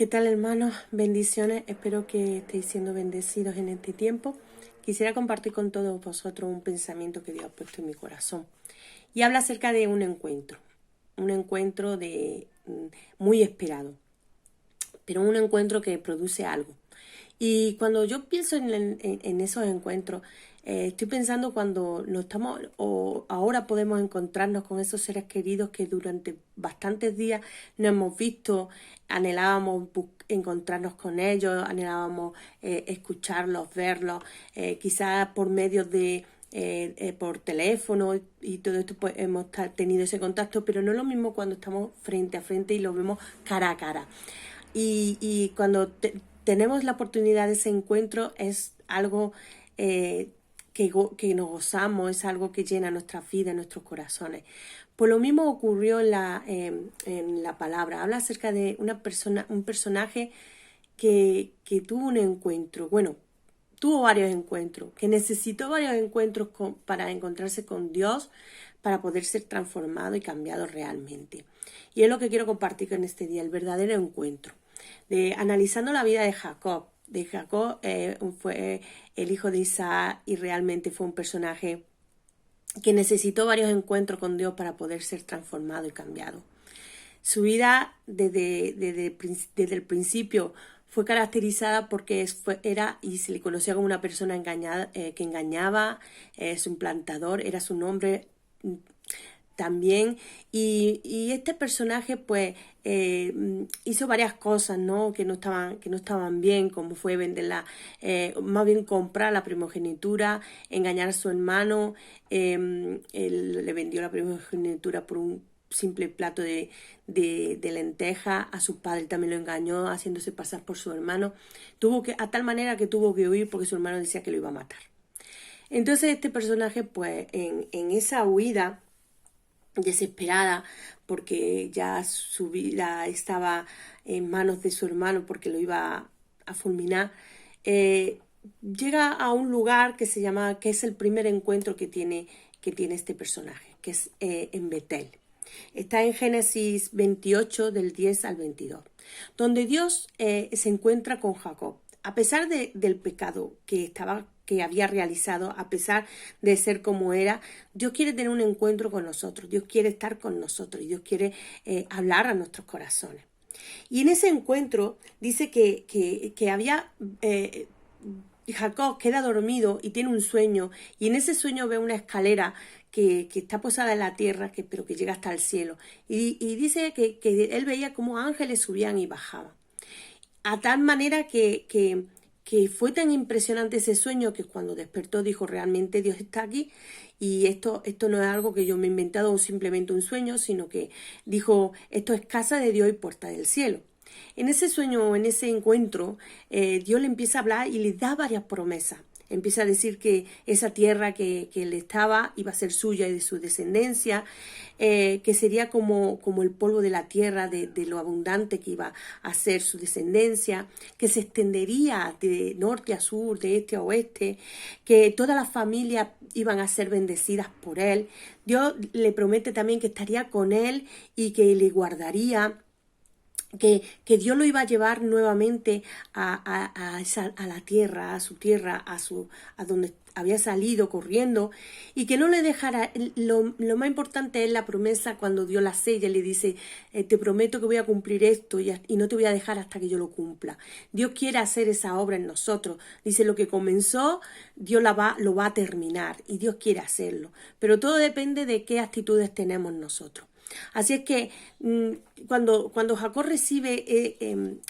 ¿Qué tal, hermanos? Bendiciones. Espero que estéis siendo bendecidos en este tiempo. Quisiera compartir con todos vosotros un pensamiento que Dios ha puesto en mi corazón. Y habla acerca de un encuentro muy esperado, pero un encuentro que produce algo. Y cuando yo pienso en esos encuentros, estoy pensando cuando nos estamos o ahora podemos encontrarnos con esos seres queridos que durante bastantes días no hemos visto, anhelábamos encontrarnos con ellos, anhelábamos escucharlos, verlos, quizás por medio de por teléfono y todo esto, pues hemos tenido ese contacto, pero no es lo mismo cuando estamos frente a frente y lo vemos cara a cara. Y cuando tenemos la oportunidad de ese encuentro es algo que nos gozamos, es algo que llena nuestra vida, nuestros corazones. Pues lo mismo ocurrió en la palabra. Habla acerca de un personaje que tuvo un encuentro, tuvo varios encuentros, que necesitó varios encuentros para encontrarse con Dios, para poder ser transformado y cambiado realmente. Y es lo que quiero compartir en este día, el verdadero encuentro. Analizando la vida de Jacob. Jacob fue el hijo de Isaac y realmente fue un personaje que necesitó varios encuentros con Dios para poder ser transformado y cambiado. Su vida desde el principio fue caracterizada porque era y se le conocía como una persona que engañaba, es un plantador, era su nombre también, y este personaje pues hizo varias cosas, ¿no? que no estaban bien, como fue venderla, más bien comprar la primogenitura, engañar a su hermano. Él le vendió la primogenitura por un simple plato de lenteja. A su padre también lo engañó haciéndose pasar por su hermano, a tal manera que tuvo que huir porque su hermano decía que lo iba a matar. Entonces este personaje pues en esa huida desesperada, porque ya su vida estaba en manos de su hermano porque lo iba a fulminar, llega a un lugar que es el primer encuentro que tiene este personaje, que es en Betel. Está en Génesis 28 del 10 al 22, donde Dios se encuentra con Jacob. A pesar del pecado que había realizado, a pesar de ser como era, Dios quiere tener un encuentro con nosotros, Dios quiere estar con nosotros y Dios quiere hablar a nuestros corazones. Y en ese encuentro dice que había... Jacob queda dormido y tiene un sueño, y en ese sueño ve una escalera que está posada en la tierra, pero que llega hasta el cielo. Y dice que él veía cómo ángeles subían y bajaban. A tal manera que fue tan impresionante ese sueño que cuando despertó dijo, realmente Dios está aquí, y esto no es algo que yo me he inventado o simplemente un sueño, sino que dijo, esto es casa de Dios y puerta del cielo. En ese sueño, en ese encuentro, Dios le empieza a hablar y le da varias promesas. Empieza a decir que esa tierra que él estaba iba a ser suya y de su descendencia, que sería como el polvo de la tierra, de lo abundante que iba a ser su descendencia, que se extendería de norte a sur, de este a oeste, que todas las familias iban a ser bendecidas por él. Dios le promete también que estaría con él y que le guardaría, que Dios lo iba a llevar nuevamente a la tierra, a su tierra, a donde había salido corriendo, y que no le dejara. Lo más importante es la promesa cuando Dios la sella, le dice, te prometo que voy a cumplir esto y no te voy a dejar hasta que yo lo cumpla. Dios quiere hacer esa obra en nosotros. Dice, lo que comenzó, Dios lo va a terminar, y Dios quiere hacerlo. Pero todo depende de qué actitudes tenemos nosotros. Así es que cuando Jacob recibe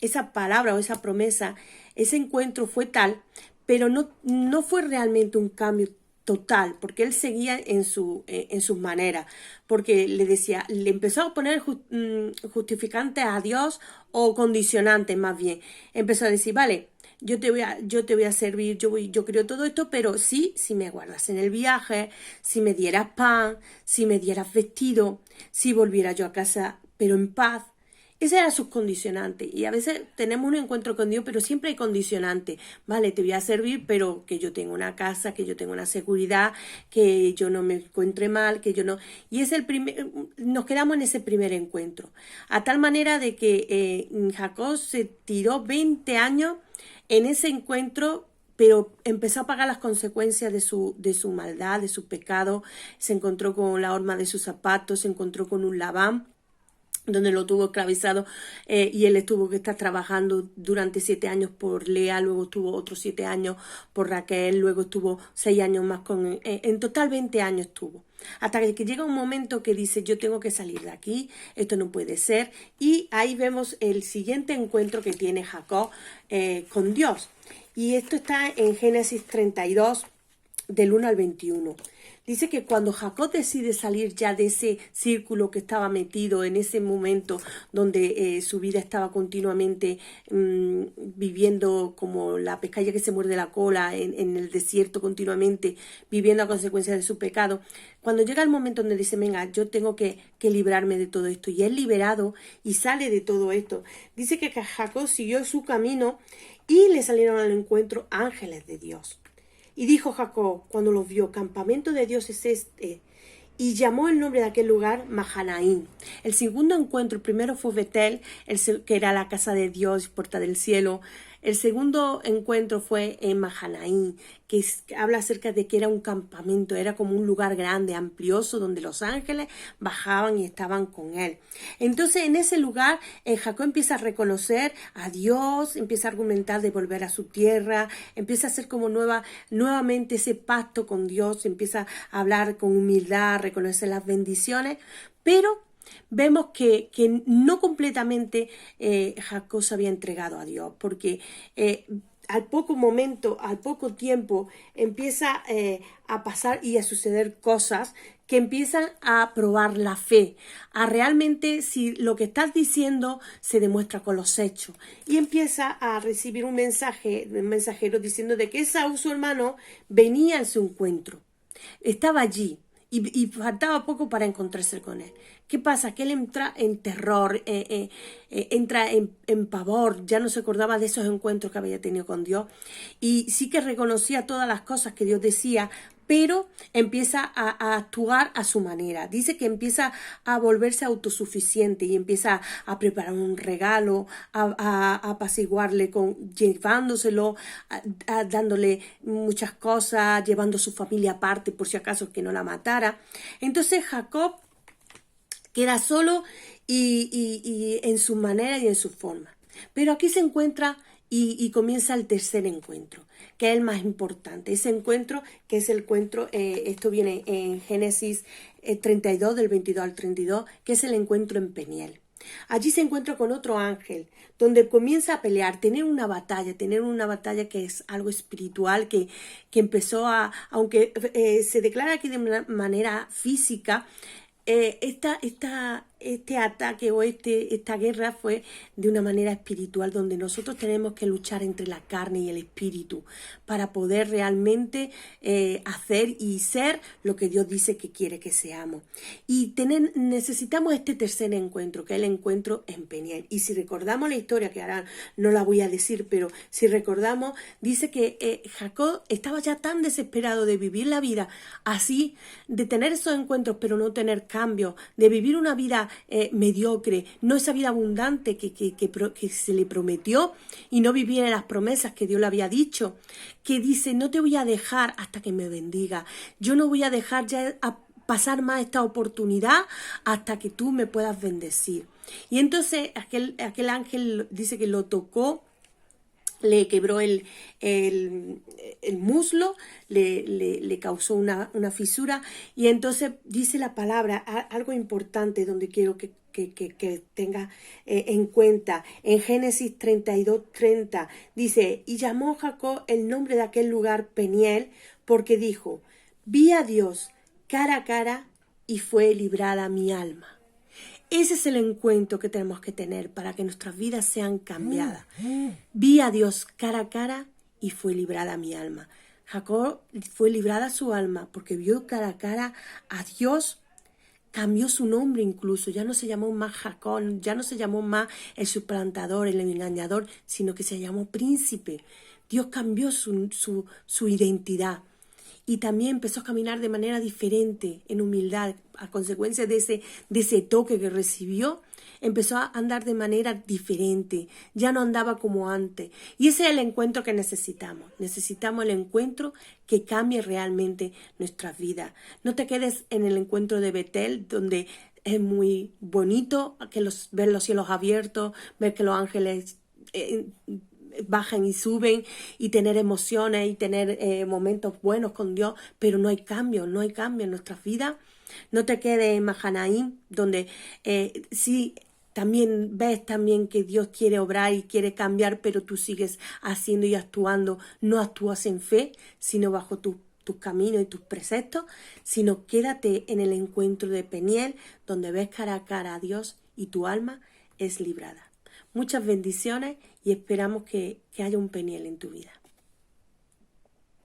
esa palabra o esa promesa, ese encuentro fue tal, pero no fue realmente un cambio total, porque él seguía en sus maneras, porque le empezó a poner justificantes a Dios, o condicionantes más bien. Empezó a decir, vale, yo te voy a servir, yo creo todo esto, pero sí, si me guardas en el viaje, si me dieras pan, si me dieras vestido, si volviera yo a casa, pero en paz. Ese era su condicionante. Y a veces tenemos un encuentro con Dios, pero siempre hay condicionante. Vale, te voy a servir, pero que yo tenga una casa, que yo tenga una seguridad, que yo no me encuentre mal, que yo no... Y es el primer... Nos quedamos en ese primer encuentro. A tal manera de que Jacob se tiró 20 años en ese encuentro, pero empezó a pagar las consecuencias de su maldad, de su pecado. Se encontró con la horma de sus zapatos, se encontró con un Labán, donde lo tuvo esclavizado, y él estuvo que estar trabajando durante 7 años por Lea, luego estuvo otros 7 años por Raquel, luego estuvo 6 años más con... en total 20 años estuvo. Hasta que llega un momento que dice, yo tengo que salir de aquí, esto no puede ser. Y ahí vemos el siguiente encuentro que tiene Jacob con Dios. Y esto está en Génesis 32, del 1 al 21. Dice que cuando Jacob decide salir ya de ese círculo que estaba metido en ese momento donde su vida estaba continuamente viviendo como la pescadilla que se muerde la cola en el desierto, continuamente viviendo a consecuencia de su pecado, cuando llega el momento donde dice, venga, yo tengo que librarme de todo esto, y es liberado y sale de todo esto, dice que Jacob siguió su camino y le salieron al encuentro ángeles de Dios. Y dijo Jacob, cuando los vio, campamento de Dios es este, y llamó el nombre de aquel lugar Mahanaim. El segundo encuentro, el primero fue Betel, que era la casa de Dios, puerta del cielo. El segundo encuentro fue en Mahanaim, que habla acerca de que era un campamento, era como un lugar grande, amplioso, donde los ángeles bajaban y estaban con él. Entonces, en ese lugar, Jacob empieza a reconocer a Dios, empieza a argumentar de volver a su tierra, empieza a hacer como nuevamente ese pacto con Dios, empieza a hablar con humildad, a reconocer las bendiciones, pero vemos que no completamente Jacob se había entregado a Dios, porque al poco tiempo empieza a pasar y a suceder cosas que empiezan a probar la fe, a realmente si lo que estás diciendo se demuestra con los hechos. Y empieza a recibir un mensajero diciendo de que Esaú, su hermano, venía a su encuentro, estaba allí. Y faltaba poco para encontrarse con él. ¿Qué pasa? Que él entra en terror, entra en pavor, ya no se acordaba de esos encuentros que había tenido con Dios, y sí que reconocía todas las cosas que Dios decía, pero empieza a actuar a su manera. Dice que empieza a volverse autosuficiente y empieza a preparar un regalo, a apaciguarle, llevándoselo, dándole muchas cosas, llevando a su familia aparte por si acaso que no la matara. Entonces Jacob queda solo y en su manera y en su forma. Pero aquí se encuentra y comienza el tercer encuentro, que es el más importante. Ese encuentro, que es el encuentro, esto viene en Génesis 32, del 22 al 32, que es el encuentro en Peniel. Allí se encuentra con otro ángel, donde comienza a pelear, tener una batalla que es algo espiritual, que empezó aunque se declara aquí de una manera física, este ataque o esta guerra fue de una manera espiritual, donde nosotros tenemos que luchar entre la carne y el espíritu para poder realmente hacer y ser lo que Dios dice que quiere que seamos. Y necesitamos este tercer encuentro, que es el encuentro en Peniel. Y si recordamos la historia, que ahora no la voy a decir, pero si recordamos, dice que Jacob estaba ya tan desesperado de vivir la vida así, de tener esos encuentros pero no tener cambio, de vivir una vida mediocre, no esa vida abundante que se le prometió y no vivir en las promesas que Dios le había dicho, que dice, no te voy a dejar hasta que me bendiga, yo no voy a dejar ya a pasar más esta oportunidad hasta que tú me puedas bendecir. Y entonces aquel ángel dice que lo tocó, le quebró el muslo, le causó una fisura, y entonces dice la palabra, algo importante donde quiero que tenga en cuenta. En Génesis 32:30 dice, y llamó Jacob el nombre de aquel lugar Peniel, porque dijo, vi a Dios cara a cara y fue librada mi alma. Ese es el encuentro que tenemos que tener para que nuestras vidas sean cambiadas. Vi a Dios cara a cara y fue librada mi alma. Jacob fue librada su alma porque vio cara a cara a Dios cambió su nombre incluso, ya no se llamó más Jacob, ya no se llamó más el suplantador, el engañador, sino que se llamó príncipe. Dios cambió su identidad. Y también empezó a caminar de manera diferente, en humildad, a consecuencia de ese toque que recibió, empezó a andar de manera diferente, ya no andaba como antes. Y ese es el encuentro que necesitamos. Necesitamos el encuentro que cambie realmente nuestras vidas. No te quedes en el encuentro de Betel, donde es muy bonito ver los cielos abiertos, ver que los ángeles bajan y suben y tener emociones y tener momentos buenos con Dios, pero no hay cambio en nuestras vidas. No te quedes en Mahanaim, donde sí también ves también que Dios quiere obrar y quiere cambiar, pero tú sigues haciendo y actuando, no actúas en fe, sino bajo tus caminos y tus preceptos, sino quédate en el encuentro de Peniel, donde ves cara a cara a Dios y tu alma es librada. Muchas bendiciones y esperamos que haya un Peniel en tu vida.